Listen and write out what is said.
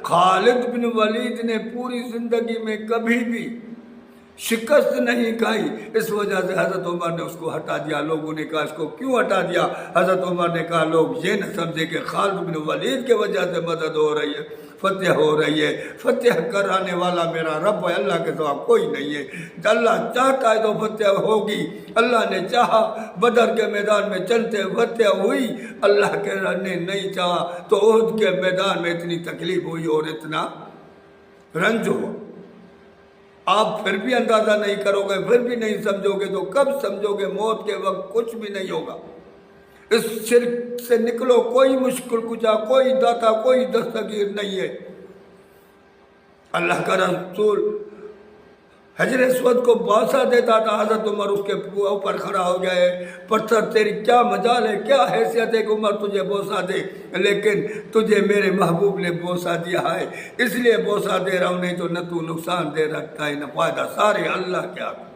خالد بن ولید نے پوری زندگی میں کبھی بھی شکست نہیں کھائی، اس وجہ سے حضرت عمر نے اس کو ہٹا دیا۔ لوگوں نے کہا اس کو کیوں ہٹا دیا؟ حضرت عمر نے کہا لوگ یہ نہ سمجھے کہ خالد بن ولید کی وجہ سے مدد ہو رہی ہے، فتح ہو رہی ہے۔ فتح کرانے والا میرا رب ہے، اللہ کے سوا کوئی نہیں ہے۔ اللہ چاہتا ہے تو فتح ہوگی۔ اللہ نے چاہا بدر کے میدان میں چلتے فتح ہوئی، اللہ کے نے نہیں چاہا تو احد کے میدان میں اتنی تکلیف ہوئی اور اتنا رنج ہوا۔ آپ پھر بھی اندازہ نہیں کرو گے، پھر بھی نہیں سمجھو گے تو کب سمجھو گے؟ موت کے وقت کچھ بھی نہیں ہوگا۔ اس شرک سے نکلو، کوئی مشکل کچا، کوئی داتا، کوئی دستگیر نہیں ہے۔ اللہ کا رسول حجر اسود کو بوسہ دیتا تھا، حضرت عمر اس کے اوپر کھڑا ہو گئے، پتھر تیری کیا مجال ہے، کیا حیثیت ہے کہ عمر تجھے بوسہ دے، لیکن تجھے میرے محبوب نے بوسہ دیا ہے اس لیے بوسہ دے رہا ہوں، نہیں تو نہ تو نقصان دے رکھتا ہے نہ فائدہ، سارے اللہ کے ہاتھ۔